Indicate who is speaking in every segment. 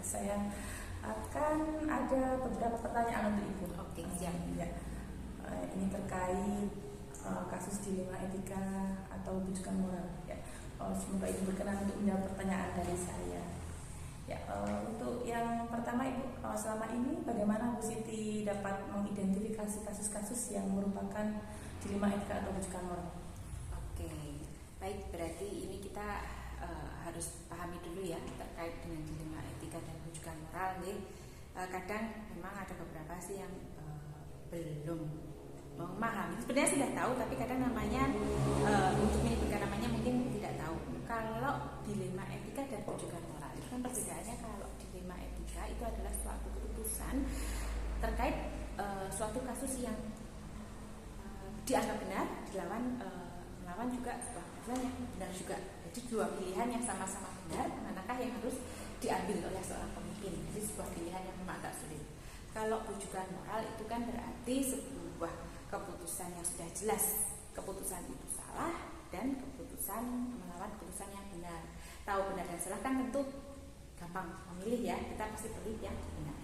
Speaker 1: saya akan ada beberapa pertanyaan untuk Ibu.
Speaker 2: Oke, siap.
Speaker 1: Ya. Ini terkait kasus dilema etika atau rujukan moral. Ya. Semoga Ibu berkenan untuk menjawab pertanyaan dari saya. Ya, untuk yang pertama Ibu, selama ini bagaimana Bu Siti dapat mengidentifikasi kasus-kasus yang merupakan dilema etika atau rujukan moral?
Speaker 2: Oke, baik, berarti ini kita harus pahami dulu ya terkait dengan dilema etika dan rujukan moral nih. Kadang memang ada beberapa sih yang belum memahami. Sebenarnya sudah tahu, tapi kadang namanya untuk menyebutkan namanya mungkin tidak tahu. Kalau dilema etika dan rujukan moral itu kan perbedaannya. Kalau dilema etika itu adalah suatu keputusan terkait suatu kasus yang dianggap benar, melawan juga sebuah keputusan yang benar juga. Jadi dua pilihan yang sama-sama benar, manakah yang harus diambil oleh seorang pemimpin. Jadi sebuah pilihan yang memang agak sulit. Kalau rujukan moral itu kan berarti sebuah keputusan yang sudah jelas keputusan itu salah dan keputusan melawan keputusan yang benar. Tahu benar dan salah kan tentu gampang memilih ya, kita pasti pilih yang benar.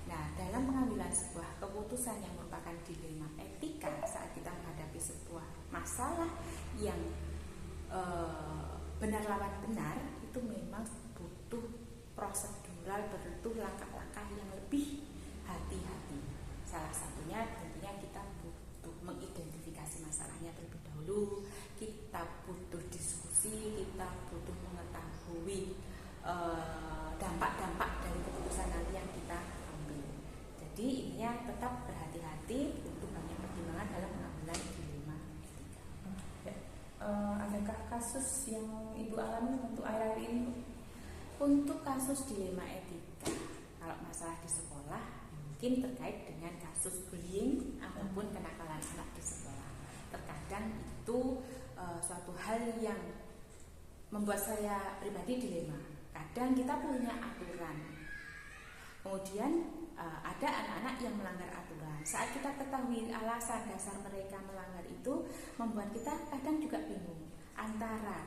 Speaker 2: Nah, dalam pengambilan sebuah keputusan yang merupakan dilema etika saat kita menghadapi sebuah masalah yang benar lawan benar, itu memang butuh prosedural, butuh langkah-langkah yang lebih hati-hati. Salah satunya tentunya kita butuh mengidentifikasi masalahnya terlebih dahulu, kita butuh diskusi, kita butuh mengetahui dampak-dampak dari keputusan nanti yang kita ambil. Jadi ininya tetap berhati-hati, butuh banyak pertimbangan dalam pengambilan dilema etika.
Speaker 1: Adakah kasus yang Ibu alami untuk akhir-akhir ini?
Speaker 2: Untuk kasus dilema etika, kalau masalah di sekolah mungkin terkait dengan kasus bullying ataupun kenakalan anak di sekolah. Terkadang itu suatu hal yang membuat saya pribadi dilema. Kadang kita punya aturan, kemudian ada anak-anak yang melanggar aturan. Saat kita ketahui alasan dasar mereka melanggar itu, membuat kita kadang juga bingung antara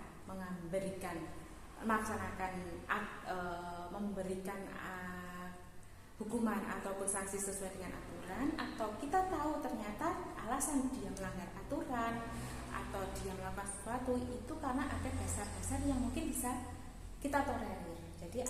Speaker 2: memberikan hukuman ataupun sanksi sesuai dengan aturan, atau kita tahu ternyata alasan dia melanggar aturan atau dia melakukan sesuatu itu karena ada dasar-dasar yang mungkin bisa kita tolerir. Jadi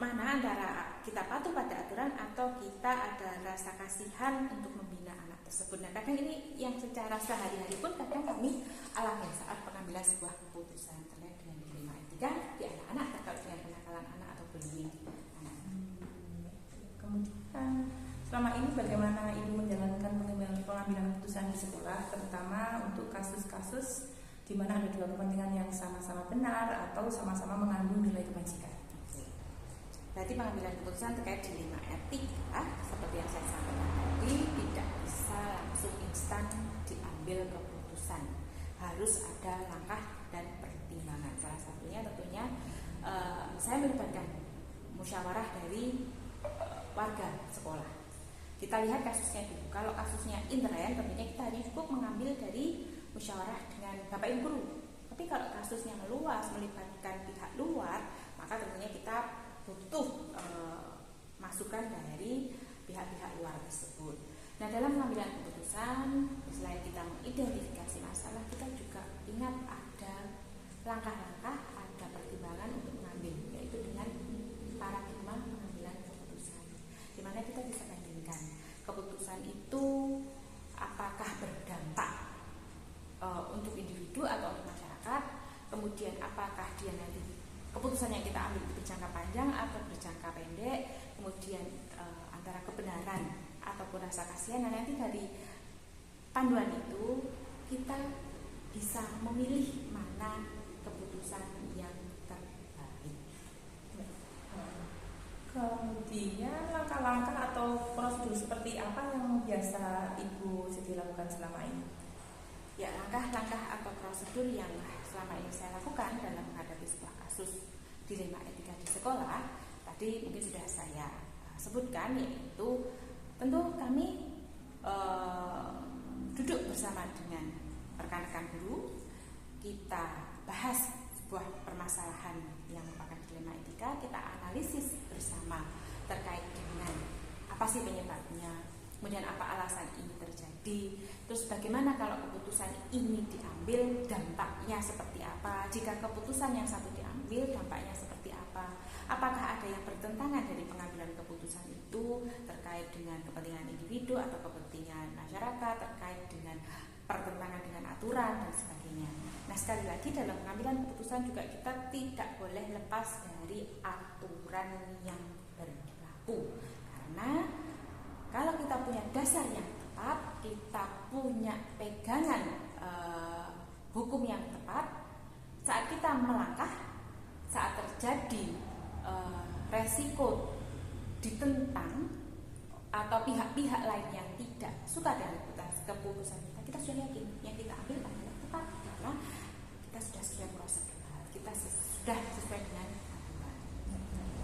Speaker 2: antara kita patuh pada aturan atau kita ada rasa kasihan untuk membina anak tersebut. Nah, kadang ini yang secara sehari-hari pun kadang kami alami saat pengambilan sebuah keputusan terkait dengan dilema etika di anak-anak terkait dengan kenakalan anak atau bullying anak.
Speaker 1: Kemudian selama ini bagaimana Ibu menjalankan pengambilan keputusan di sekolah, terutama untuk kasus-kasus di mana ada dua kepentingan yang sama-sama benar atau sama-sama mengandung nilai kebajikan?
Speaker 2: Berarti pengambilan keputusan terkait dilema etika seperti yang saya sampaikan tadi tidak bisa langsung instan diambil keputusan. Harus ada langkah dan pertimbangan. Salah satunya tentunya saya melibatkan musyawarah dari warga sekolah. Kita lihat kasusnya dulu. Kalau kasusnya intern, tentunya kita hanya cukup mengambil dari musyawarah dengan Bapak Ibu guru. Tapi kalau kasusnya meluas, melibatkan pihak luar, maka tentunya kita butuh masukan dari pihak-pihak luar tersebut. Nah, dalam pengambilan keputusan, selain kita mengidentifikasi masalah, kita juga ingat ada langkah-langkah, ada pertimbangan untuk mengambil, yaitu dengan paradigma pengambilan keputusan, di mana kita bisa bandingkan keputusan itu apakah berdampak untuk individu atau untuk masyarakat, kemudian apakah dia nanti keputusan yang kita ambil itu berjangka panjang atau berjangka pendek, kemudian antara kebenaran ataupun rasa kasihan. Nah, nanti dari panduan itu kita bisa memilih mana keputusan yang terbaik.
Speaker 1: Kemudian langkah-langkah atau prosedur seperti apa yang biasa Ibu Siti lakukan selama ini?
Speaker 2: Ya, langkah-langkah atau prosedur yang selama ini saya lakukan dalam menghadapi sebuah kasus dilema etika di sekolah, tadi mungkin sudah saya sebutkan, yaitu tentu kami duduk bersama dengan rekan-rekan guru, kita bahas sebuah permasalahan yang merupakan dilema etika, etika kita analisis bersama terkait dengan apa sih penyebabnya, kemudian apa alasan ini terjadi, terus bagaimana kalau keputusan ini diambil, dampaknya seperti apa, jika keputusan yang satu diambil dampaknya seperti apa, apakah ada yang bertentangan dari pengambilan keputusan itu terkait dengan kepentingan individu atau kepentingan masyarakat, terkait dengan pertentangan dengan aturan dan sebagainya. Nah, sekali lagi dalam pengambilan keputusan juga kita tidak boleh lepas dari aturan yang berlaku, karena kalau kita punya dasar yang tepat, kita punya pegangan hukum yang tepat, saat kita melangkah, saat terjadi resiko ditentang atau pihak-pihak lain yang tidak suka dengan keputusan kita sudah yakin yang kita ambil adalah tepat, karena kita sudah sesuai prosedur, kita sudah sesuai dengan aturan.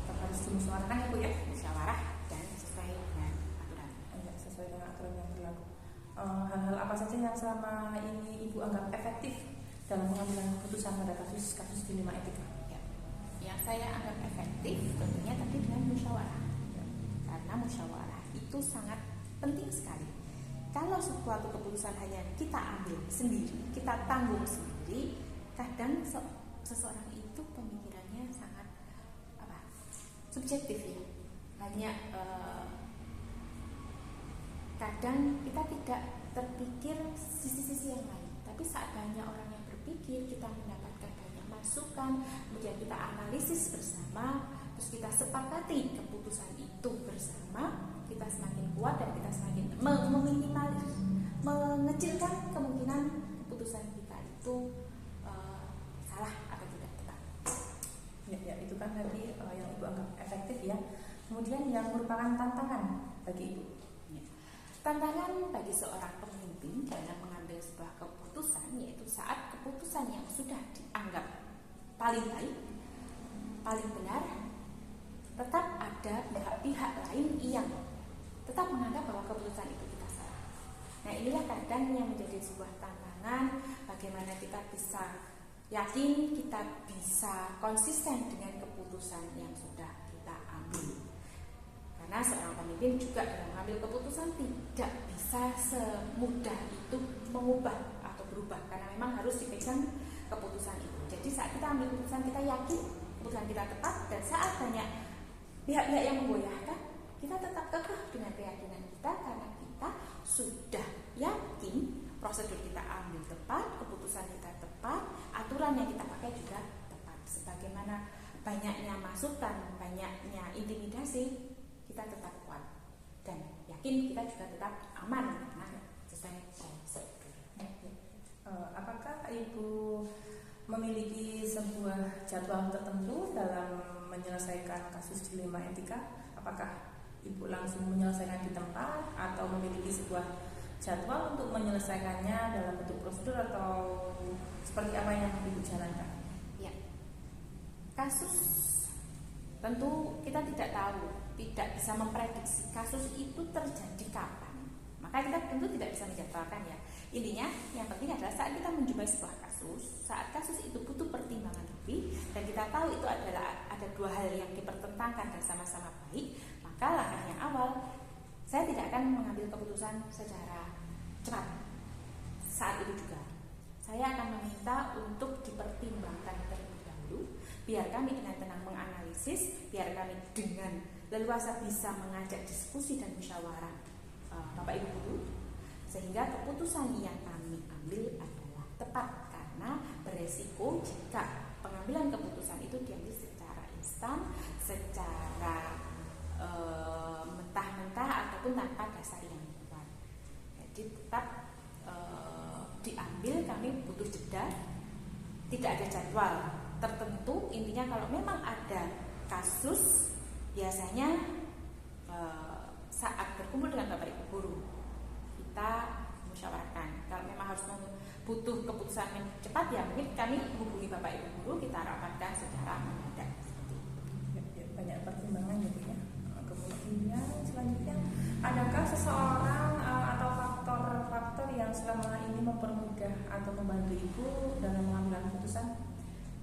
Speaker 1: Tetap harus dimusyawarahkan ya Bu ya,
Speaker 2: musyawarah dan sesuai dengan aturan.
Speaker 1: Sesuai dengan aturan yang berlaku. Hal-hal apa saja yang selama ini Ibu anggap efektif dalam pengambilan keputusan pada kasus dilema etika?
Speaker 2: Ya. Yang saya anggap efektif tentunya tadi dengan musyawarah, karena musyawarah itu sangat penting sekali. Kalau suatu keputusan hanya kita ambil sendiri, kita tanggung sendiri, kadang seseorang itu pemikirannya sangat subjektif ya. Hanya kadang kita tidak terpikir sisi-sisi yang lain. Tapi saat banyak orang yang berpikir, kita mendapatkan banyak masukan, kemudian kita analisis bersama, terus kita sepakati keputusan itu bersama, kita semakin kuat dan kita semakin meminimalis, mengecilkan kemungkinan keputusan kita itu salah atau tidak tepat.
Speaker 1: Ya, itu kan tadi yang Ibu anggap efektif ya. Kemudian yang merupakan tantangan bagi Ibu.
Speaker 2: Ya. Tantangan bagi seorang pemimpin dalam mengambil sebuah keputusan, yaitu saat keputusan yang sudah dianggap paling baik, paling benar, tetap ada pihak-pihak lain yang tetap menganggap bahwa keputusan itu kita salah. Nah, inilah kadang yang menjadi sebuah tantangan, bagaimana kita bisa yakin, kita bisa konsisten dengan keputusan yang sudah kita ambil. Karena seorang pemimpin juga dalam mengambil keputusan tidak bisa semudah itu mengubah atau berubah, karena memang harus dipegang keputusan itu. Jadi saat kita ambil keputusan, kita yakin keputusan kita tepat, dan saat banyak pihak-pihak yang menggoyahkan, kita tetap kekeh dengan keyakinan kita, karena kita sudah yakin prosedur kita ambil tepat, keputusan kita tepat, aturan yang kita pakai juga tepat. Sebagaimana banyaknya masukan, banyaknya intimidasi, kita tetap kuat dan yakin kita juga tetap aman karena sesuai prosedur.
Speaker 1: Apakah Ibu memiliki sebuah jadwal tertentu dalam menyelesaikan kasus dilema etika? Apakah Ibu langsung menyelesaikan di tempat atau memiliki sebuah jadwal untuk menyelesaikannya dalam bentuk prosedur, atau seperti apa yang Ibu jalankan?
Speaker 2: Ya, kasus tentu kita tidak tahu, tidak bisa memprediksi kasus itu terjadi kapan. Maka kita tentu tidak bisa menjadwalkan ya. Intinya yang penting adalah saat kita menjumpai sebuah kasus, saat kasus itu butuh pertimbangan lebih, dan kita tahu itu adalah ada dua hal yang dipertentangkan dan sama-sama baik, maka langkah yang awal, saya tidak akan mengambil keputusan secara cepat. Saat itu juga saya akan meminta untuk dipertimbangkan terlebih dahulu, biar kami dengan tenang menganalisis, biar kami dengan leluasa bisa mengajak diskusi dan musyawarah Bapak Ibu Guru, sehingga keputusan yang kami ambil adalah tepat, karena beresiko jika pengambilan keputusan itu diambil secara instan, secara mentah-mentah ataupun tanpa dasar yang kuat. Jadi tetap diambil, kami butuh jeda, tidak ada jadwal tertentu. Intinya kalau memang ada kasus, biasanya saat berkumpul dengan Bapak Ibu Guru kita musyawarahkan. Kalau memang harus butuh keputusan yang cepat, ya mungkin kami hubungi Bapak Ibu Guru, kita rapatkan secara mendadak.
Speaker 1: Banyak pertimbangan gitu ya. Kemudian selanjutnya, adakah seseorang atau faktor-faktor yang selama ini mempermudah atau membantu Ibu dalam mengambil keputusan?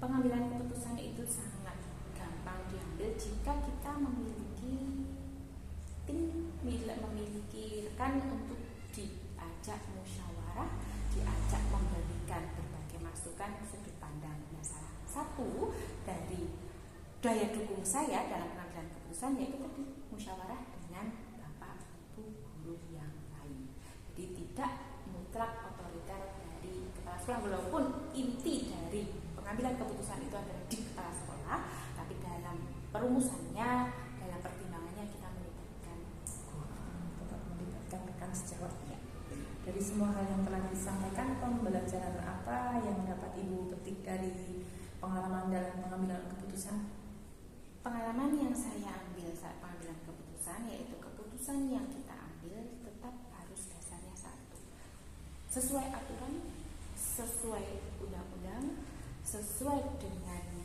Speaker 2: Pengambilan keputusan itu sangat gampang diambil jika kita memiliki tim, memiliki rekan untuk diajak musyawarah, diajak memberikan berbagai masukan sudut pandang. Nah, salah satu dari daya dukung saya dalam pengambilan keputusan yaitu tadi musyawarah dengan bapak ibu guru yang lain. Jadi tidak mutlak otoriter dari kepala sekolah, walaupun inti dari pengambilan keputusan itu adalah di kepala sekolah, tapi dalam perumusannya, dalam pertimbangannya kita melibatkan
Speaker 1: tetap melibatkan rekan sejawat. Ya. Dari semua hal yang telah disampaikan, pembelajaran apa yang dapat Ibu petik dari pengalaman dalam pengambilan keputusan?
Speaker 2: Pengalaman yang saya ambil saat pengambilan keputusan yaitu keputusan yang kita ambil tetap harus dasarnya satu, sesuai aturan, sesuai undang-undang, sesuai dengan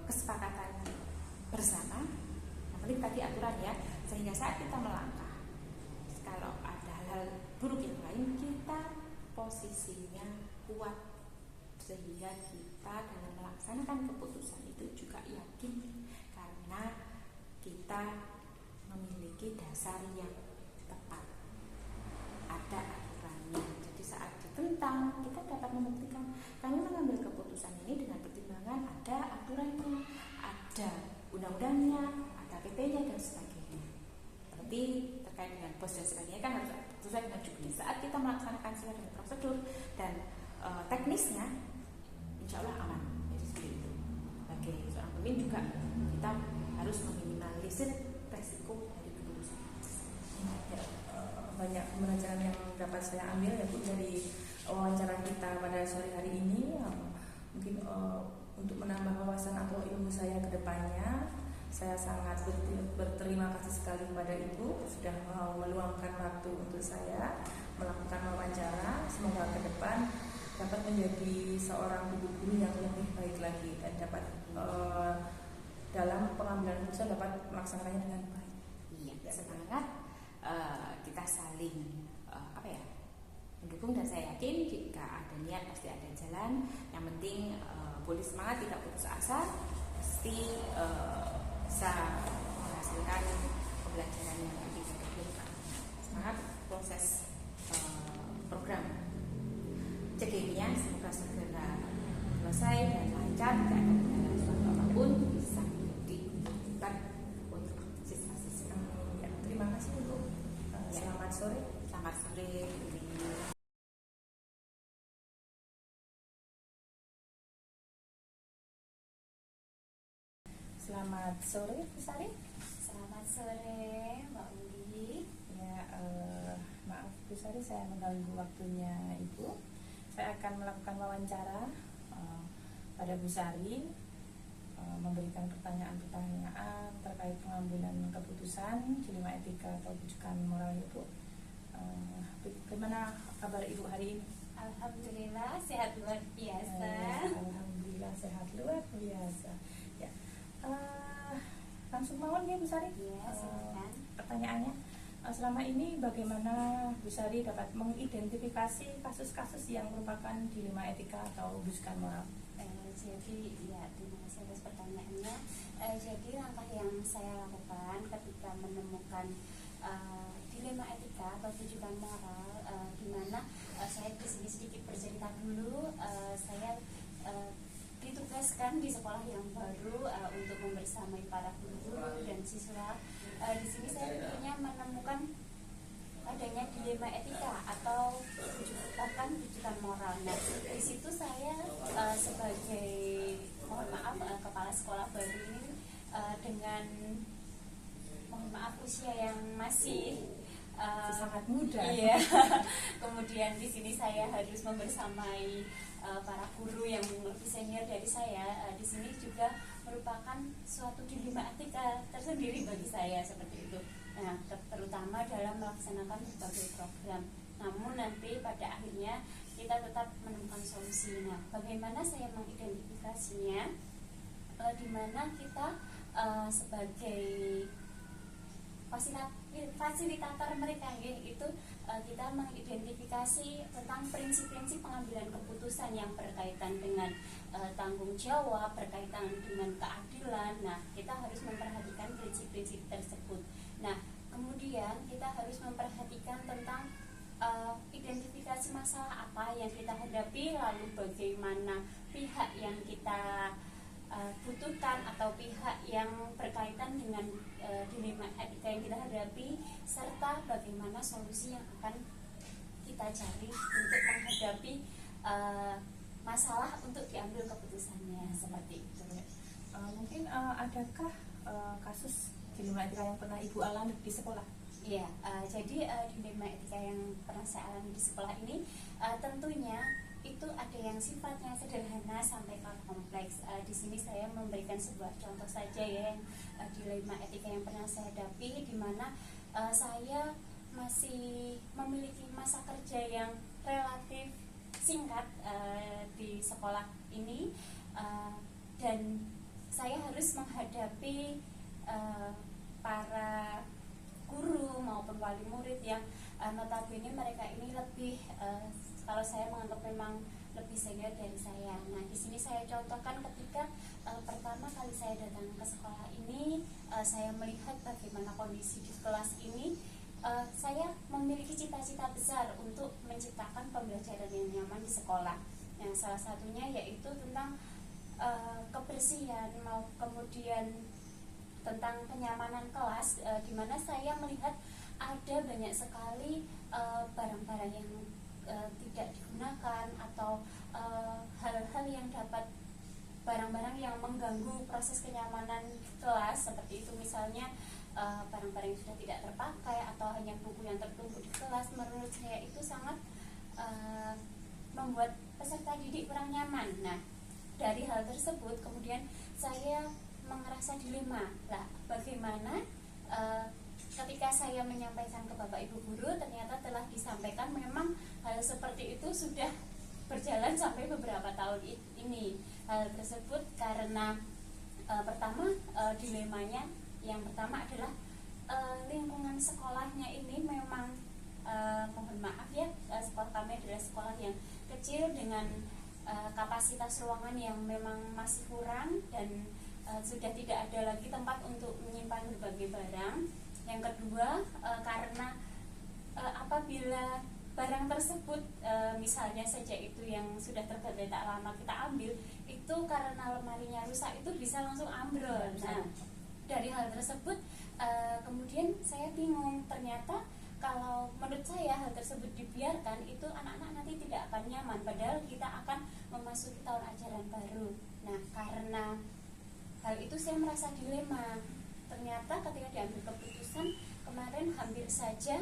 Speaker 2: kesepakatan bersama. Yang penting tadi aturan ya, sehingga saat kita melangkah, kalau ada hal-hal buruk yang lain, kita posisinya kuat sehingga kita dalam melaksanakan keputusan itu juga yakin karena kita memiliki dasar yang tepat, ada aturannya. Jadi saat ditentang kita dapat membuktikan kami mengambil keputusan ini dengan pertimbangan ada aturannya, ada undang-undangnya, ada PP-nya dan sebagainya. Seperti terkait dengan bos dan sebagainya kan harus sesuai dengan juknis. Saat kita melaksanakan sesuai dengan prosedur dan teknisnya, insya Allah aman. Jadi seperti itu. Sebagai seorang pemimpin juga kita harus meminimalisir resiko dari keputusan.
Speaker 1: Ya, banyak pembelajaran yang dapat saya ambil ya Bu dari wawancara kita pada sore hari ini. Mungkin untuk menambah wawasan atau ilmu saya ke depannya, saya sangat berterima kasih sekali kepada Ibu sudah mau meluangkan waktu untuk saya melakukan wawancara. Semoga ke depan dapat menjadi seorang guru yang lebih baik lagi dan dapat dalam pengambilan keputusan dapat melaksanakannya dengan baik.
Speaker 2: Iya, semangat kita saling mendukung, dan saya yakin jika ada niat pasti ada jalan. Yang penting boleh semangat, tidak putus asa, pasti bisa menghasilkan pembelajaran yang lebih baik. Semangat proses program CGM-nya semoga segera selesai dan lancar, tidak ada kendala suatu apapun, bisa dibuat untuk siswa-siswa.
Speaker 1: Ya, terima kasih Bu. Selamat sore.
Speaker 2: Selamat sore.
Speaker 1: Selamat sore Bu Sari.
Speaker 3: Selamat sore Mbak Uli.
Speaker 1: Ya, maaf Bu Sari, saya mengganggu waktunya Ibu. Saya akan melakukan wawancara pada Bu Sari, memberikan pertanyaan-pertanyaan terkait pengambilan keputusan dilema etika atau rujukan moral Ibu. Bagaimana kabar Ibu hari ini?
Speaker 3: Alhamdulillah sehat luar biasa.
Speaker 1: Alhamdulillah sehat luar biasa. Ya, langsung mawon ya Bu Sari.
Speaker 3: Ya, silakan.
Speaker 1: Pertanyaannya, selama ini bagaimana Bu Sari dapat mengidentifikasi kasus-kasus yang merupakan dilema etika atau rujukan moral?
Speaker 3: Jadi ya, terima kasih atas pertanyaannya. Jadi langkah yang saya lakukan ketika menemukan dilema etika atau rujukan moral, di mana saya di sini sedikit bercerita dulu. Saya ditugaskan di sekolah yang baru untuk membersamai para guru dan siswa. Di sini saya tentunya menemukan adanya dilema etika atau bahkan rujukan moral. Nah, di situ saya sebagai kepala sekolah baru ini dengan mohon maaf usia yang masih
Speaker 1: sangat muda.
Speaker 3: Iya. Kemudian di sini saya harus membersamai para guru yang lebih senior dari saya. Di sini juga merupakan suatu dilema etika tersendiri bagi saya seperti itu. Nah, terutama dalam melaksanakan berbagai program. Namun nanti pada akhirnya kita tetap menemukan solusi. Nah, bagaimana saya mengidentifikasinya? Di mana kita sebagai fasilitator mereka itu kita mengidentifikasi tentang prinsip-prinsip pengambilan keputusan yang berkaitan dengan tanggung jawab, berkaitan dengan keadilan. Nah, kita harus memperhatikan prinsip-prinsip tersebut. Nah, kemudian kita harus memperhatikan tentang identifikasi masalah apa yang kita hadapi, lalu bagaimana pihak yang kita butuhkan atau pihak yang berkaitan dengan dilema etika yang kita hadapi, serta bagaimana solusi yang akan kita cari untuk menghadapi masalah untuk diambil keputusannya, seperti itu.
Speaker 1: Mungkin adakah kasus dilema etika yang pernah Ibu alami di sekolah?
Speaker 3: Iya, jadi dilema etika yang pernah saya alami di sekolah ini tentunya itu ada yang sifatnya sederhana sampai ke kompleks. Di sini saya memberikan sebuah contoh saja ya, yang dilema etika yang pernah saya hadapi, di mana saya masih memiliki masa kerja yang relatif singkat di sekolah ini, dan saya harus menghadapi para guru maupun wali murid yang notabene mereka ini lebih kalau saya menganggap memang lebih senior dari saya. Nah, di sini saya contohkan ketika pertama kali saya datang ke sekolah ini, saya melihat bagaimana kondisi di kelas ini. Saya memiliki cita-cita besar untuk menciptakan pembelajaran yang nyaman di sekolah. Yang salah satunya yaitu tentang kebersihan, kemudian tentang kenyamanan kelas, di mana saya melihat ada banyak sekali barang-barang yang tidak digunakan atau hal-hal yang dapat barang-barang yang mengganggu proses kenyamanan kelas, seperti itu misalnya barang-barang yang sudah tidak terpakai atau hanya buku yang tertumpuk di kelas. Menurut saya itu sangat membuat peserta didik kurang nyaman. Nah, dari hal tersebut kemudian saya merasa dilema. Lah, bagaimana ketika saya menyampaikan ke Bapak Ibu guru, ternyata telah disampaikan memang hal seperti itu sudah berjalan sampai beberapa tahun ini. Hal tersebut karena pertama dilemanya yang pertama adalah lingkungan sekolahnya ini memang mohon maaf ya, sekolah kami adalah sekolah yang kecil dengan kapasitas ruangan yang memang masih kurang, dan sudah tidak ada lagi tempat untuk menyimpan berbagai barang. Yang kedua, karena apabila barang tersebut misalnya saja itu yang sudah tergeletak lama kita ambil, itu karena lemarinya rusak itu bisa langsung ambrol. Nah, dari hal tersebut kemudian saya bingung, ternyata kalau menurut saya hal tersebut dibiarkan itu anak-anak nanti tidak akan nyaman, padahal kita akan memasuki tahun ajaran baru. Nah, karena hal itu saya merasa dilema. Ternyata ketika diambil keputusan kemarin hampir saja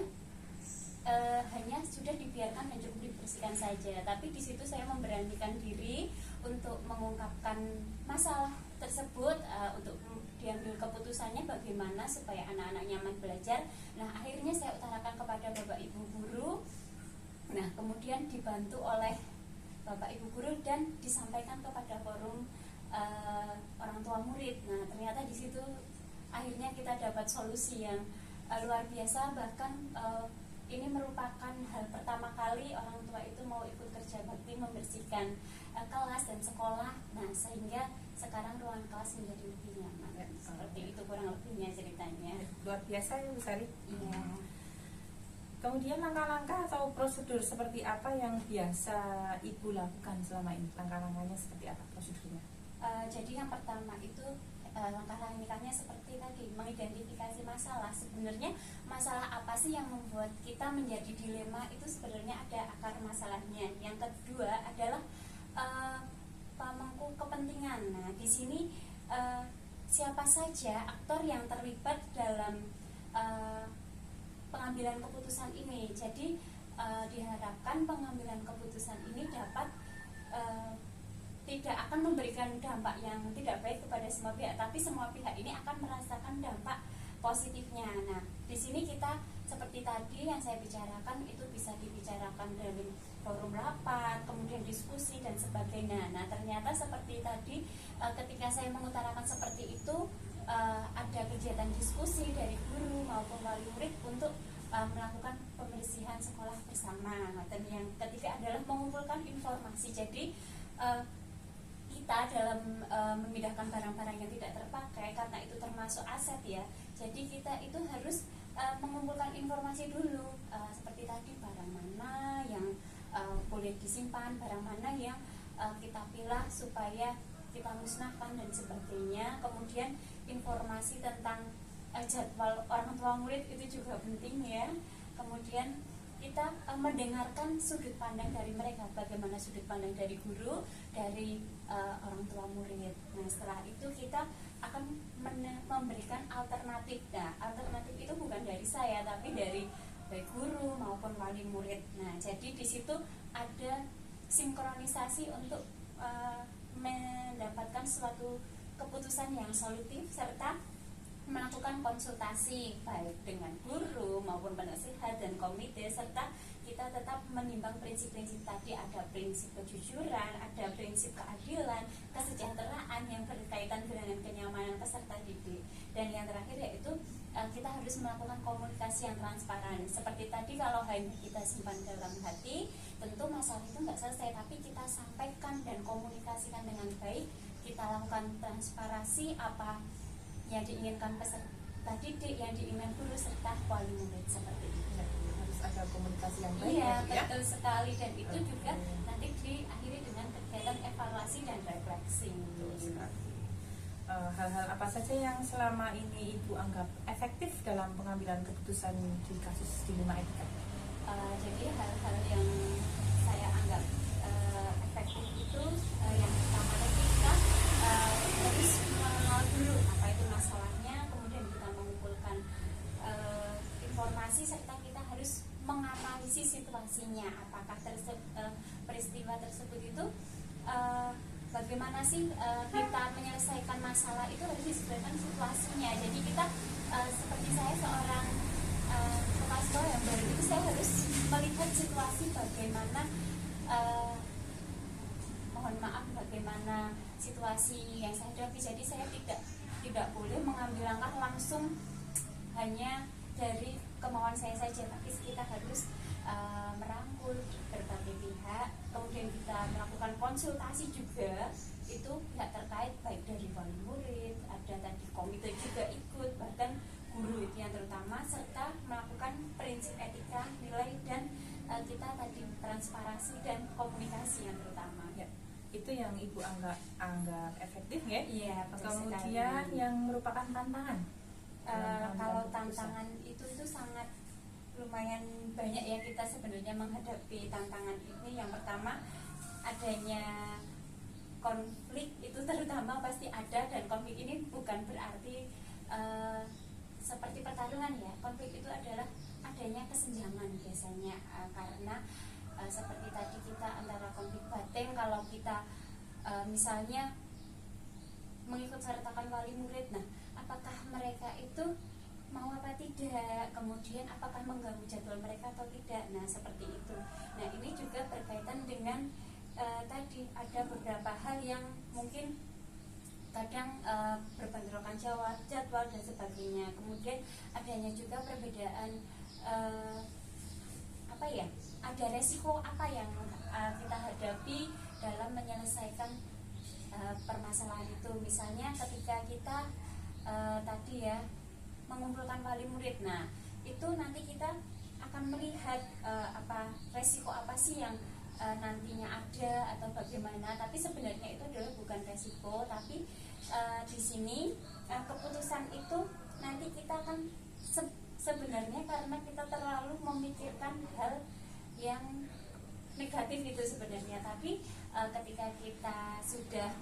Speaker 3: hanya sudah dibiarkan dan cukup dibersihkan saja, tapi di situ saya memberanikan diri untuk mengungkapkan masalah tersebut, untuk diambil keputusannya bagaimana supaya anak-anak nyaman belajar. Nah, akhirnya saya utarakan kepada Bapak Ibu guru. Nah, kemudian dibantu oleh Bapak Ibu guru dan disampaikan kepada forum orang tua murid. Nah, ternyata di situ akhirnya kita dapat solusi yang luar biasa. Bahkan ini merupakan hal pertama kali orang tua itu mau ikut kerja bakti membersihkan kelas dan sekolah. Nah, sehingga sekarang ruang kelas menjadi lebih nyaman. Seperti itu kurang lebihnya ceritanya.
Speaker 1: Luar biasa ya Bu Sari.
Speaker 3: Iya.
Speaker 1: Kemudian langkah-langkah atau prosedur seperti apa yang biasa Ibu lakukan selama ini? Langkah-langkahnya seperti apa prosedurnya?
Speaker 3: Jadi yang pertama itu langkah-langkahnya seperti tadi, mengidentifikasi masalah. Sebenarnya masalah apa sih yang membuat kita menjadi dilema, itu sebenarnya ada akar masalahnya. Yang kedua adalah pemangku kepentingan. Nah, di sini siapa saja aktor yang terlibat dalam pengambilan keputusan ini. Jadi diharapkan pengambilan keputusan ini dapat tidak akan memberikan dampak yang tidak baik kepada semua pihak, tapi semua pihak ini akan merasakan dampak positifnya. Nah, di sini kita seperti tadi yang saya bicarakan itu bisa dibicarakan dari forum rapat, kemudian diskusi dan sebagainya. Nah, ternyata seperti tadi ketika saya mengutarakan seperti itu, ada ada kegiatan diskusi dari guru maupun wali murid untuk melakukan pembersihan sekolah bersama. Dan yang ketiga adalah mengumpulkan informasi. Jadi kita dalam memindahkan barang-barang yang tidak terpakai, karena itu termasuk aset ya, jadi kita itu harus mengumpulkan informasi dulu, seperti tadi barang mana yang boleh disimpan, barang mana yang kita pilah supaya kita musnahkan dan sebagainya. Kemudian informasi tentang jadwal orang tua murid itu juga penting ya. Kemudian kita mendengarkan sudut pandang dari mereka, bagaimana sudut pandang dari guru, dari orang tua murid. Nah, setelah itu kita akan memberikan alternatif. Nah, alternatif itu bukan dari saya, tapi dari baik guru maupun wali murid. Nah, jadi di situ ada sinkronisasi untuk mendapatkan suatu keputusan yang solutif, serta melakukan konsultasi baik dengan guru maupun penasihat dan komite, serta kita tetap menimbang prinsip-prinsip tadi. Ada prinsip kejujuran, ada prinsip keadilan, kesejahteraan yang berkaitan dengan kenyamanan peserta didik, dan yang terakhir yaitu kita harus melakukan komunikasi yang transparan. Seperti tadi, kalau hanya kita simpan dalam hati, tentu masalah itu nggak selesai, tapi kita sampaikan dan komunikasikan dengan baik. Kita lakukan transparansi apa yang diinginkan peserta didik, yang diinginkan guru serta wali murid, seperti itu.
Speaker 1: Harus ada komunikasi yang baik.
Speaker 3: Iya,
Speaker 1: ya,
Speaker 3: betul sekali, dan itu juga nanti diakhiri dengan kegiatan evaluasi dan refleksi.
Speaker 1: Hal-hal apa saja yang selama ini Ibu anggap efektif dalam pengambilan keputusan di kasus dilema etika?
Speaker 3: Jadi hal-hal yang saya anggap efektif itu yang pertama tadi kita harus mengenal dulu apa itu masalahnya, kemudian kita mengumpulkan informasi, serta kita harus menganalisis situasinya. Apakah peristiwa tersebut itu bagaimana sih kita menyelesaikan masalah itu, harus disesuaikan situasinya. Jadi kita seperti saya seorang kepala sekolah yang baru itu, saya harus melihat situasi bagaimana mohon maaf bagaimana situasi yang saya hadapi. Jadi saya tidak boleh mengambil langkah langsung hanya dari kemauan saya saja, tapi kita harus merangkul berbagai pihak, kemudian kita melakukan konsultasi juga itu pihak terkait, baik dari wali murid, ada tadi komite juga ikut, bahkan guru itu yang terutama, serta melakukan prinsip etika, nilai, dan kita tadi transparansi dan komunikasi yang terutama.
Speaker 1: Ya, itu yang Ibu anggap efektif ya?
Speaker 3: Iya,
Speaker 1: kemudian sekali. Yang merupakan tantangan.
Speaker 3: Kalau tantangan itu sangat lumayan banyak ya, kita sebenarnya menghadapi tantangan ini. Yang pertama, adanya konflik itu terutama pasti ada, dan konflik ini bukan berarti seperti pertarungan ya. Konflik itu adalah adanya kesenjangan biasanya, karena seperti tadi kita antara konflik batin, kalau kita misalnya mengikut sertakan wali murid, nah apakah mereka itu mau apa tidak, kemudian apakah mengganggu jadwal mereka atau tidak. Nah, seperti itu. Nah, ini juga berkaitan dengan tadi ada beberapa hal yang mungkin kadang berbentrokan jadwal dan sebagainya. Kemudian adanya juga perbedaan ada resiko apa yang kita hadapi dalam menyelesaikan permasalahan itu. Misalnya ketika kita tadi ya mengumpulkan wali murid, nah itu nanti kita akan melihat resiko apa sih yang nantinya ada atau bagaimana. Tapi sebenarnya itu adalah bukan resiko, tapi di sini keputusan itu nanti kita akan sebenarnya karena kita terlalu memikirkan hal yang negatif itu sebenarnya. Tapi ketika kita sudah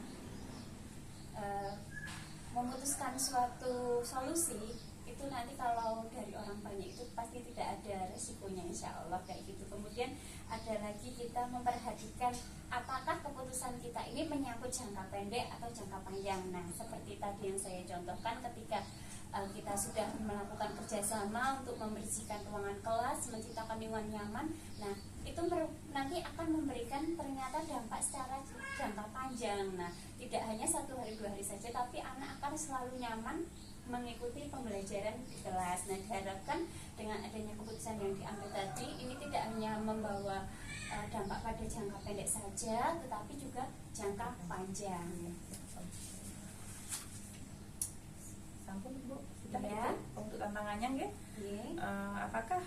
Speaker 3: memutuskan suatu solusi, itu nanti kalau dari orang banyak itu pasti tidak ada resikonya, insya Allah kayak gitu. Kemudian ada lagi kita memperhatikan apakah keputusan kita ini menyangkut jangka pendek atau jangka panjang. Nah, seperti tadi yang saya contohkan, ketika kita sudah melakukan kerjasama untuk membersihkan ruangan kelas, menciptakan lingkungan nyaman, nah itu nanti akan memberikan ternyata dampak secara jangka panjang. Nah, tidak hanya 1 hari 2 hari saja, tapi anak akan selalu nyaman mengikuti pembelajaran di kelas. Nah, diharapkan dengan adanya keputusan yang diambil tadi ini tidak hanya membawa dampak pada jangka pendek saja, tetapi juga jangka panjang.
Speaker 1: Sampun Bu, sudah
Speaker 3: Ya.
Speaker 1: itu untuk tantangannya nggih.
Speaker 3: Oke.
Speaker 1: Apakah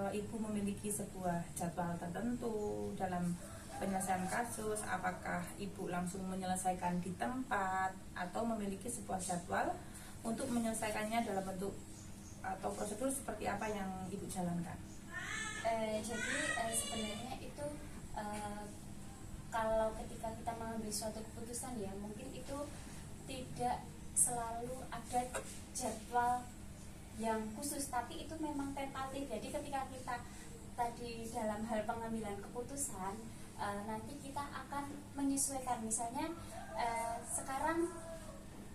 Speaker 1: Ibu memiliki sebuah jadwal tertentu dalam penyelesaian kasus? Apakah Ibu langsung menyelesaikan di tempat atau memiliki sebuah jadwal untuk menyelesaikannya dalam bentuk atau prosedur seperti apa yang Ibu jalankan?
Speaker 3: Jadi sebenarnya itu kalau ketika kita mengambil suatu keputusan ya mungkin itu tidak selalu ada jadwal yang khusus, tapi itu memang tentatif. Jadi ketika kita tadi dalam hal pengambilan keputusan nanti kita akan menyesuaikan. Misalnya sekarang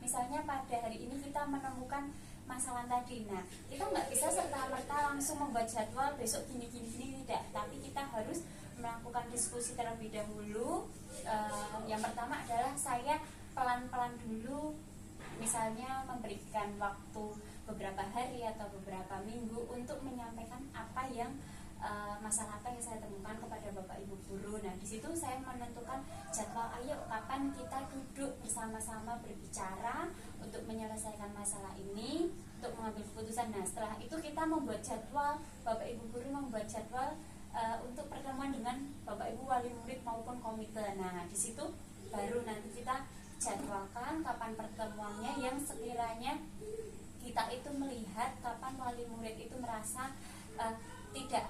Speaker 3: misalnya pada hari ini kita menemukan masalah tadi, nah kita nggak bisa serta-merta langsung membuat jadwal besok gini tidak, tapi kita harus melakukan diskusi terlebih dahulu. Yang pertama adalah saya pelan-pelan dulu, misalnya memberikan waktu beberapa hari atau beberapa minggu untuk menyampaikan apa yang masalah apa yang saya temukan kepada Bapak Ibu guru. Nah, di situ saya menentukan jadwal, ayo kapan kita duduk bersama-sama berbicara untuk menyelesaikan masalah ini, untuk mengambil keputusan. Nah, setelah itu kita membuat jadwal, Bapak Ibu guru membuat jadwal untuk pertemuan dengan Bapak Ibu wali murid maupun komite. Nah, di situ baru nanti kita jadwalkan kapan pertemuannya yang sekiranya kita itu melihat kapan wali murid itu merasa tidak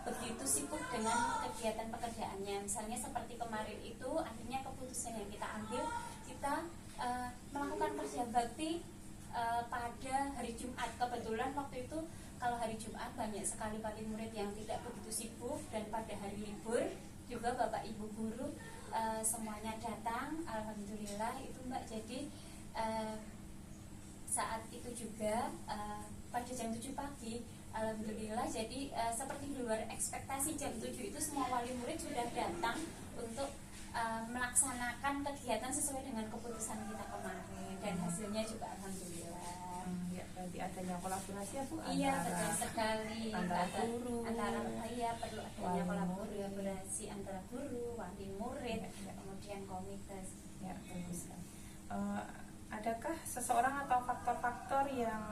Speaker 3: begitu sibuk dengan kegiatan pekerjaannya. Misalnya seperti kemarin itu akhirnya keputusan yang kita ambil, kita melakukan kerja bakti pada hari Jumat. Kebetulan waktu itu kalau hari Jumat banyak sekali wali murid yang tidak begitu sibuk, dan pada hari libur juga Bapak Ibu guru semuanya datang, alhamdulillah itu Mbak. Jadi saat itu juga pada jam 7 pagi alhamdulillah, jadi seperti di luar ekspektasi, jam 7 itu semua wali murid sudah datang untuk melaksanakan kegiatan sesuai dengan keputusan kita kemarin, dan hasilnya juga alhamdulillah.
Speaker 1: Ya, berarti adanya kolaborasi ya Bu,
Speaker 3: Iya,
Speaker 1: antara
Speaker 3: betul sekali.
Speaker 1: antara guru,
Speaker 3: Iya, perlu adanya
Speaker 1: wali
Speaker 3: kolaborasi antara guru, wali murid,
Speaker 1: Ya.
Speaker 3: kemudian komite.
Speaker 1: Ya, bagus. Adakah seseorang atau faktor-faktor yang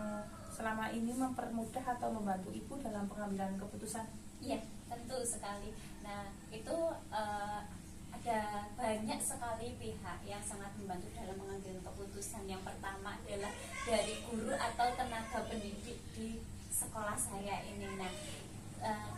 Speaker 1: selama ini mempermudah atau membantu Ibu dalam pengambilan keputusan?
Speaker 3: Iya, tentu sekali. Nah, itu ada banyak sekali pihak yang sangat membantu dalam mengambil keputusan. Yang pertama adalah dari guru atau tenaga pendidik di sekolah saya ini. Nah,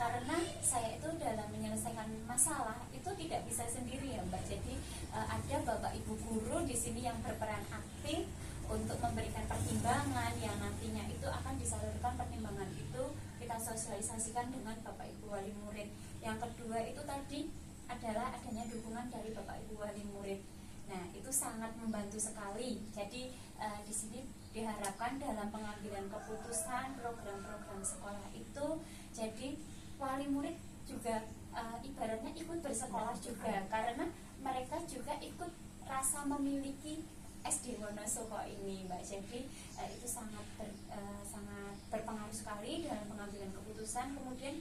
Speaker 3: karena saya itu dalam menyelesaikan masalah itu tidak bisa sendiri ya Mbak. Jadi ada Bapak Ibu guru di sini yang berperan aktif untuk memberikan pertimbangan yang nantinya itu akan disalurkan, pertimbangan itu kita sosialisasikan dengan Bapak Ibu wali murid. Yang kedua itu tadi adalah adanya dukungan dari Bapak Ibu wali murid. Nah, itu sangat membantu sekali. Jadi di sini diharapkan dalam pengambilan keputusan program-program sekolah itu, jadi wali murid juga ibaratnya ikut bersekolah juga, karena mereka juga ikut rasa memiliki SD Wonosobo ini Mbak. Jadi itu sangat berpengaruh sekali dalam pengambilan keputusan. Kemudian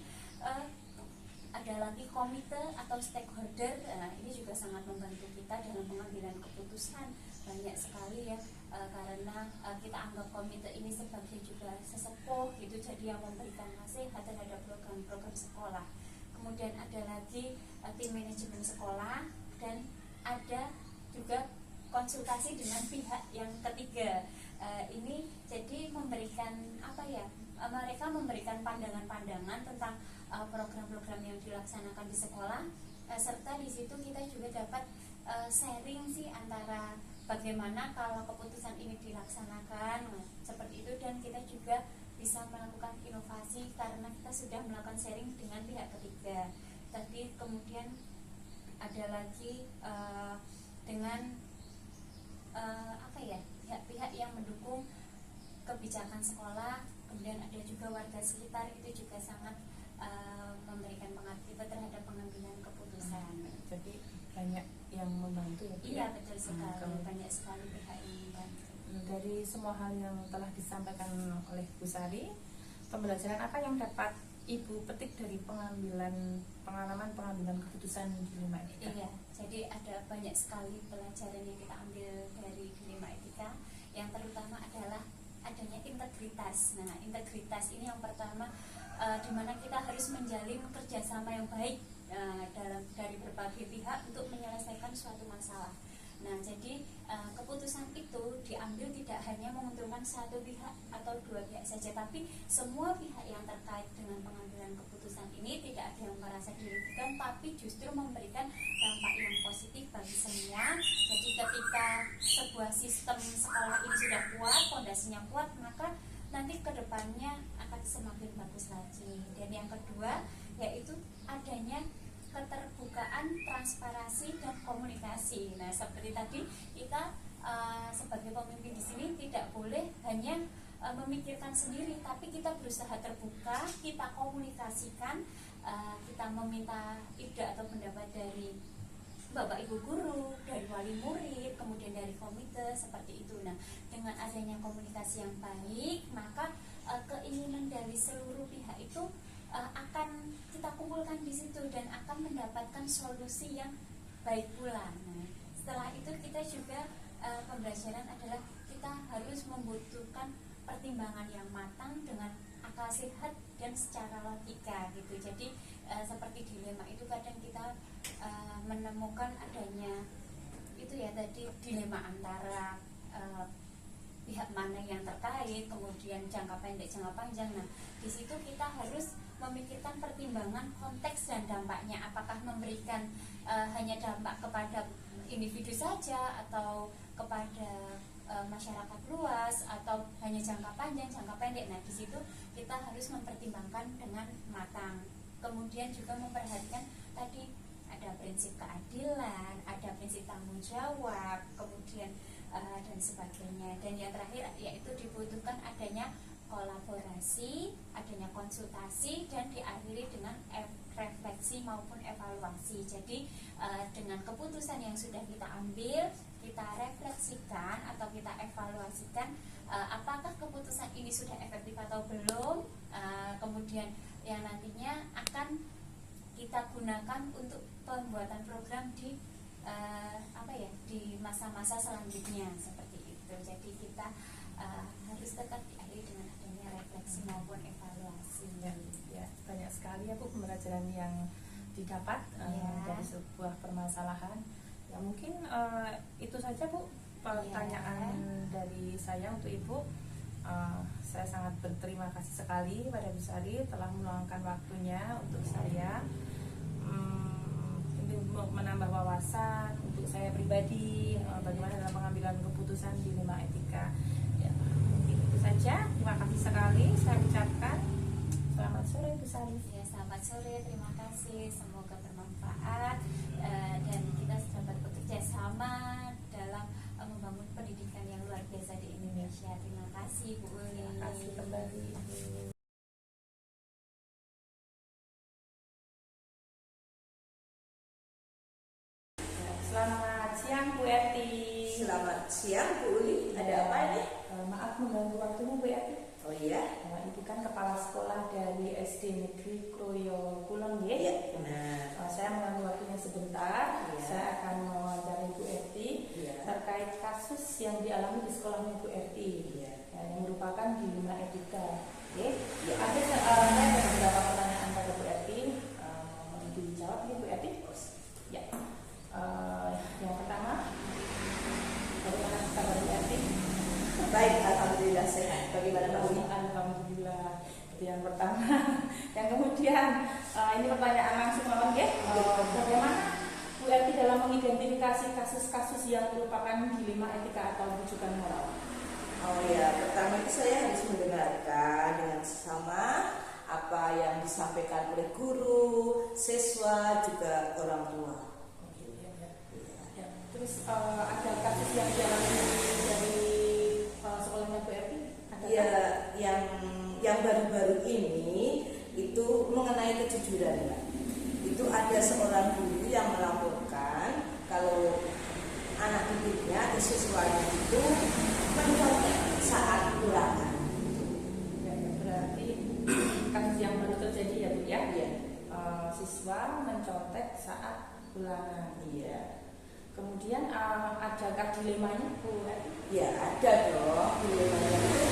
Speaker 3: ada lagi komite atau stakeholder, ini juga sangat membantu kita dalam pengambilan keputusan. Banyak sekali ya, karena kita anggap komite ini sebagai juga sesepuh gitu, jadi yang memberikan nasihat terhadap program-program sekolah. Kemudian ada lagi tim manajemen sekolah, dan ada juga konsultasi dengan pihak yang ketiga. Ini jadi memberikan apa ya, mereka memberikan pandangan-pandangan tentang program-program yang dilaksanakan di sekolah, serta di situ kita juga dapat sharing sih antara bagaimana kalau keputusan ini dilaksanakan, seperti itu. Dan kita juga bisa melakukan inovasi karena kita sudah melakukan sharing dengan pihak ketiga tadi. Kemudian ada lagi dengan apa ya, pihak-pihak yang mendukung kebijakan sekolah. Kemudian ada juga warga sekitar, itu juga sangat memberikan pengaruh kita terhadap pengambilan keputusan.
Speaker 1: Jadi banyak yang membantu ya Bu?
Speaker 3: Iya, betul sekali. Banyak sekali pihak yang membantu.
Speaker 1: Dari semua hal yang telah disampaikan oleh Bu Sari, pembelajaran apa yang dapat Ibu petik dari pengalaman pengambilan keputusan dilema etika?
Speaker 3: Iya, jadi ada banyak sekali pelajaran yang kita ambil dari dilema etika. Yang terutama adalah adanya integritas. Nah, integritas ini yang pertama, di mana kita harus menjalin kerjasama yang baik dari berbagai pihak untuk menyelesaikan suatu masalah. Nah, jadi keputusan itu diambil tidak hanya menguntungkan satu pihak atau dua pihak saja, tapi semua pihak yang terkait dengan pengambilan keputusan ini tidak ada yang merasa dirugikan, tapi justru memberikan dampak yang positif bagi semua. Jadi ketika sebuah sistem sekolah ini sudah kuat, fondasinya kuat, maka nanti kedepannya akan semakin bagus lagi. Dan yang kedua yaitu adanya keterbukaan, transparansi, dan komunikasi. Nah, seperti tadi kita sebagai pemimpin di sini tidak boleh hanya memikirkan sendiri, tapi kita berusaha terbuka, kita komunikasikan, kita meminta ide atau pendapat dari Bapak Ibu guru, dari wali murid, kemudian dari komite, seperti itu. Nah, dengan adanya komunikasi yang baik, maka keinginan dari seluruh pihak itu akan kita kumpulkan di situ dan akan mendapatkan solusi yang baik pula. Nah, setelah itu kita juga pembelajaran adalah kita harus membutuhkan pertimbangan yang matang dengan akal sehat dan secara logika gitu. Jadi seperti dilema itu kadang kita menemukan adanya itu ya tadi dilema antara pihak mana yang terkait, kemudian jangka pendek, jangka panjang. Nah, di situ kita harus memikirkan pertimbangan konteks dan dampaknya, apakah memberikan hanya dampak kepada individu saja atau kepada masyarakat luas atau hanya jangka panjang, jangka pendek. Nah, di situ kita harus mempertimbangkan dengan matang. Kemudian juga memperhatikan tadi ada prinsip keadilan, ada prinsip tanggung jawab, kemudian dan sebagainya. Dan yang terakhir yaitu dibutuhkan adanya kolaborasi, adanya konsultasi, dan diakhiri dengan refleksi maupun evaluasi. Jadi dengan keputusan yang sudah kita ambil, kita refleksikan atau kita evaluasikan apakah keputusan ini sudah efektif atau belum, kemudian yang nantinya akan kita gunakan untuk pembuatan program di di masa-masa selanjutnya, seperti itu. Jadi kita harus tetap diakhiri dengan adanya refleksi maupun evaluasi.
Speaker 1: Ya, banyak sekali ya Bu pembelajaran yang didapat dari sebuah permasalahan. Ya mungkin itu saja Bu pertanyaan dari saya untuk Ibu. Saya sangat berterima kasih sekali pada Bu Sari telah meluangkan waktunya untuk saya, untuk menambah wawasan untuk saya pribadi bagaimana dalam pengambilan keputusan dilema etika. Ya, mungkin itu saja. Terima kasih sekali saya ucapkan. Selamat sore Bu Sari.
Speaker 3: Ya, selamat sore. Terima kasih. Semoga bermanfaat dan kita dapat bekerja sama dalam membangun pendidikan yang luar biasa di Indonesia. Terima kasih Bu Uli.
Speaker 1: Terima kasih kembali. Selamat siang Bu Eti.
Speaker 4: Selamat siang Bu Uli. Ada apa ini?
Speaker 1: Maaf mengganggu waktunya Bu Eti.
Speaker 4: Oh iya?
Speaker 1: Ibu kan kepala sekolah dari SD Negeri Kroyo Kulon ya?
Speaker 4: Iya, benar.
Speaker 1: Saya mengganggu waktunya sebentar.
Speaker 4: Ya.
Speaker 1: Saya akan mewawancarai Bu Eti terkait kasus yang dialami di sekolahnya Bu Eti, yang merupakan dilema etika. Okay?
Speaker 4: Ya.
Speaker 1: Ada beberapa pertanyaan pada Bu Eti. Mohon dijawab nih Bu Eti. Ya. Yang pertama, bagaimana kabar Bu Eti?
Speaker 4: Baik, alhamdulillah sehat. Bagaimana Pak Uli?
Speaker 1: Alhamdulillah. Itu yang pertama. Yang kemudian ini pertanyaan langsung lawan ya. Bagaimana Bu Eti dalam mengidentifikasi kasus-kasus yang merupakan dilema etika atau rujukan moral?
Speaker 4: Oh ya, pertama itu saya harus mendengarkan dengan sesama apa yang disampaikan oleh guru, siswa, juga orang tua.
Speaker 1: Ya. Terus ada kasus yang dialami dari sekolahnya Bu Eti?
Speaker 4: Ya, yang baru-baru ini itu mengenai kejujuran, Mbak. Itu ada seorang guru yang melaporkan kalau anak didiknya atau siswanya itu mencontoh
Speaker 1: siswa mencontek saat ulangan.
Speaker 4: Iya.
Speaker 1: Kemudian adakah dilemanya Bu Eti?
Speaker 4: Ya ada dong dilemanya itu.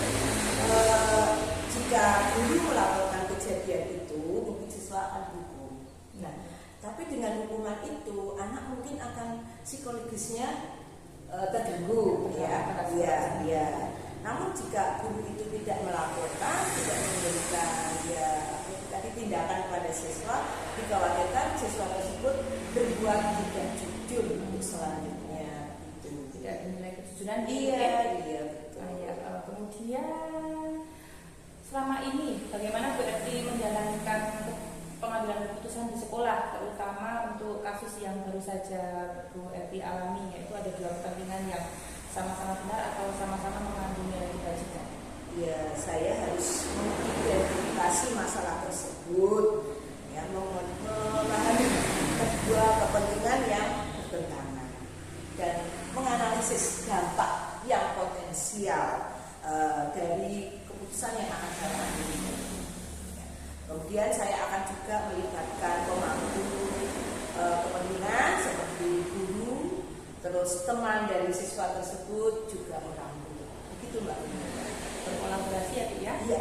Speaker 4: Jika guru melaporkan kejadian itu, mungkin siswa akan hukum. Nah, tapi dengan hukuman itu, anak mungkin akan psikologisnya terganggu, ya. Iya. Namun jika guru itu tidak melaporkan, tidak memberikan tadi tindakan pada siswa, dikhawatirkan siswa tersebut berbuat tidak jujur untuk selanjutnya. Itu
Speaker 1: Tidak dinilai kejujuran.
Speaker 4: Iya, betul.
Speaker 1: Kemudian selama ini bagaimana Bu Eti menjalankan pengambilan keputusan di sekolah, terutama untuk kasus yang baru saja Bu Eti alami, yaitu ada dua kepentingan yang sama-sama benar atau sama-sama mengandung nilai kebajikan.
Speaker 4: Ya, saya harus mengidentifikasi masalah tersebut, ya, memahami kedua kepentingan yang bertentangan dan menganalisis dampak yang potensial dari keputusan yang akan saya ambil. Kemudian saya akan juga melibatkan pemangku kepentingan seperti guru, terus teman dari siswa tersebut juga orang tua. Begitu Mbak.
Speaker 1: Berkolaborasi ya Bu ya?
Speaker 4: Iya.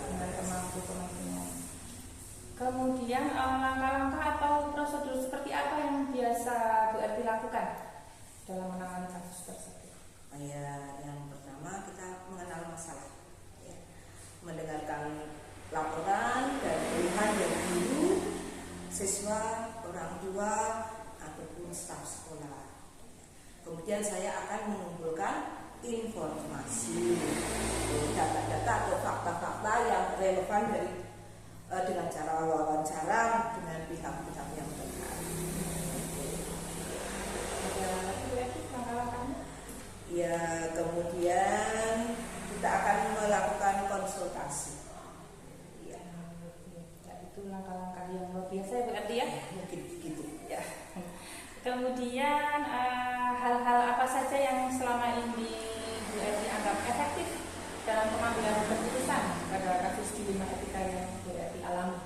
Speaker 1: Dengan pemangku-pemangkunya. Kemudian langkah-langkah atau prosedur seperti apa yang biasa Bu Eti lakukan dalam menangani kasus tersebut?
Speaker 4: Ya, yang pertama kita mengenal masalah, ya. Mendengarkan laporan dan keluhan dari guru, siswa, orang tua ataupun staf sekolah. Kemudian saya akan mengumpulkan informasi, data-data atau fakta-fakta yang relevan dengan cara wawancara dengan pihak-pihak yang terkait.
Speaker 1: Ada lagi Bu Eti langkah-langkahnya?
Speaker 4: Ya, kemudian kita akan melakukan konsultasi. Ya,
Speaker 1: Itu langkah-langkah yang luar biasa ya Bu Eti ya?
Speaker 4: mungkin gitu.
Speaker 1: Ya. Kemudian hal-hal apa saja yang selama ini Bu Eti anggap efektif dalam pengambilan keputusan pada kasus dilema etika yang Bu Eti alami?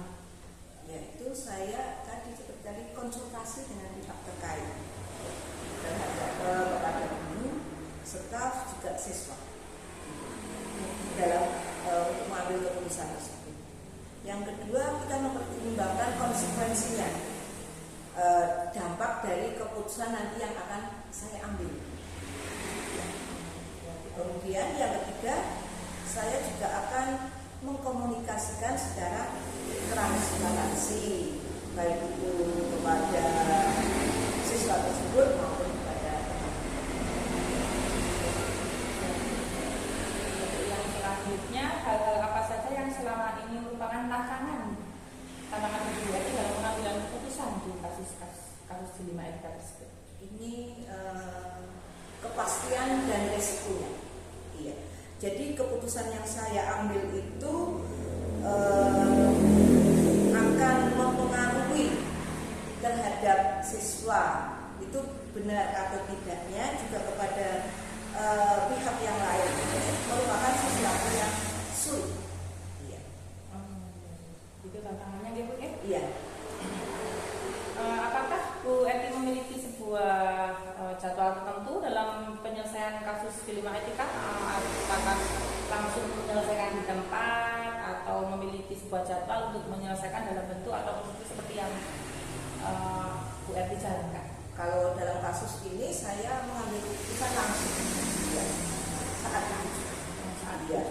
Speaker 4: Yaitu saya seperti tadi konsultasi dengan pihak terkait terhadap kepada guru, staf juga siswa dalam untuk mengambil keputusan tersebut. Yang kedua, kita mempertimbangkan konsekuensinya, dampak dari keputusan nanti yang akan saya ambil. Kemudian yang ketiga, saya juga akan mengkomunikasikan secara transparansi, baik itu kepada siswa tersebut maupun kepada
Speaker 1: Yang selanjutnya, hal-hal apa saja yang selama ini merupakan tantangan Bu Eti dalam pengambilan keputusan di kasus dilema etika tersebut?
Speaker 4: ini kepastian dan resikonya. Iya. Jadi keputusan yang saya ambil itu akan mempengaruhi terhadap siswa itu benar atau tidaknya, juga kepada pihak yang lain. Merupakan sesuatu yang sulit. Iya.
Speaker 1: Itu tantangannya ya Bu ya?
Speaker 4: Iya.
Speaker 1: Apakah Bu Eti memiliki sebuah jadwal tertentu dalam penyelesaian kasus dilema etika? Apakah langsung menyelesaikan di tempat atau memiliki sebuah jadwal untuk menyelesaikan dalam bentuk atau seperti yang Bu Eti jalankan?
Speaker 4: Kalau dalam kasus ini saya mengambil keputusan langsung, ya, saat itu.
Speaker 1: Iya.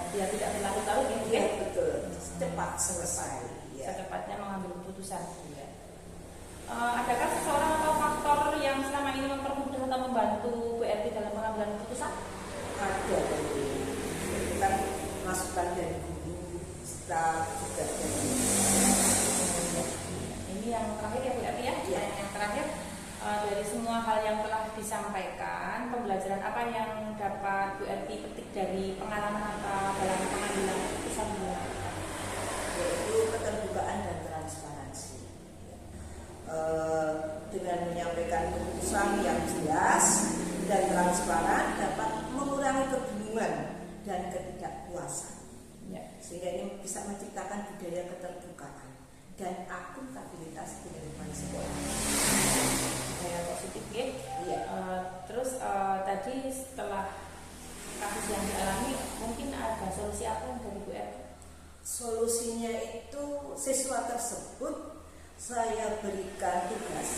Speaker 1: Dia tidak berlarut-larut ya Bu ya?
Speaker 4: Betul. Cepat selesai. Ya.
Speaker 1: Secepatnya mengambil keputusan. Ya. Adakah seseorang atau faktor yang selama ini mempermudah atau membantu Bu Eti dalam pengambilan keputusan?
Speaker 4: Ada dari kan masukan dari guru, staf juga dari.
Speaker 1: Ini yang terakhir ya Bu Eti ya?
Speaker 4: Ya.
Speaker 1: Yang terakhir, dari semua hal yang telah disampaikan, pembelajaran apa yang dapat Bu Eti petik dari pengalaman apa dalam pengambilan keputusan Bu Eti?
Speaker 4: Yaitu keterbukaan dan transparansi. Dengan menyampaikan keputusan yang jelas dan transparan dapat mengurangi kebingungan dan ketidakpuasan.
Speaker 1: Ya.
Speaker 4: Sehingga ini bisa menciptakan budaya keterbukaan dan akuntabilitas di lingkungan sekolah.
Speaker 1: Saya positif ya.
Speaker 4: Iya.
Speaker 1: Terus tadi setelah kasus yang dialami, mungkin ada solusi apa dari Bu RT?
Speaker 4: Solusinya itu siswa tersebut saya berikan tugas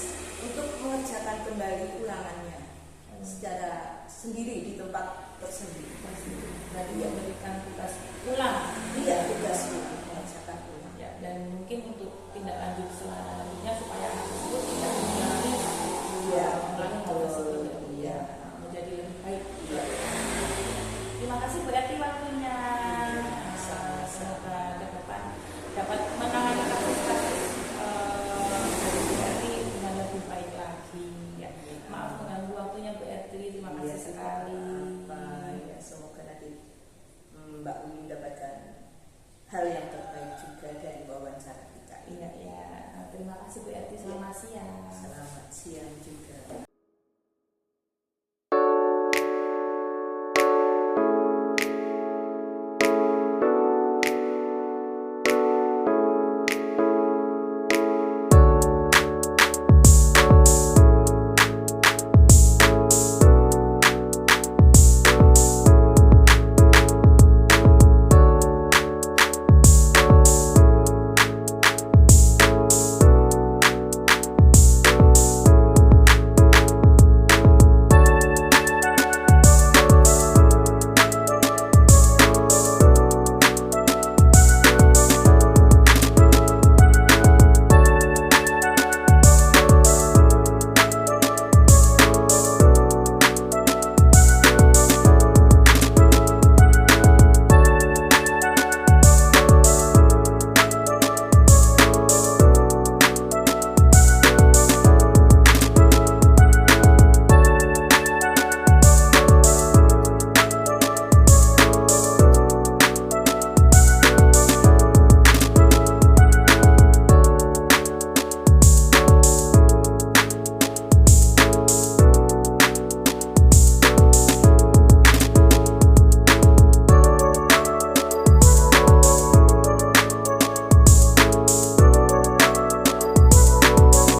Speaker 4: untuk mengerjakan kembali ulangannya secara sendiri di tempat tersendiri.
Speaker 1: Berarti dia berikan tugas ulang.
Speaker 4: Iya, tugas ulang, mengerjakan ulang.
Speaker 1: Ya, dan mungkin untuk tindak lanjut selanjutnya supaya anak tersebut tidak mengulangi mengulangi hal tersebut ya, menjadi lebih baik.
Speaker 4: Iya.
Speaker 1: Terima kasih Bu Eti waktunya. Semoga ke depan dapat menangani kasus-kasus dari Bu Eti dengan lebih baik lagi. Ya. Maaf mengganggu waktunya Bu Eti. Terima kasih sekali.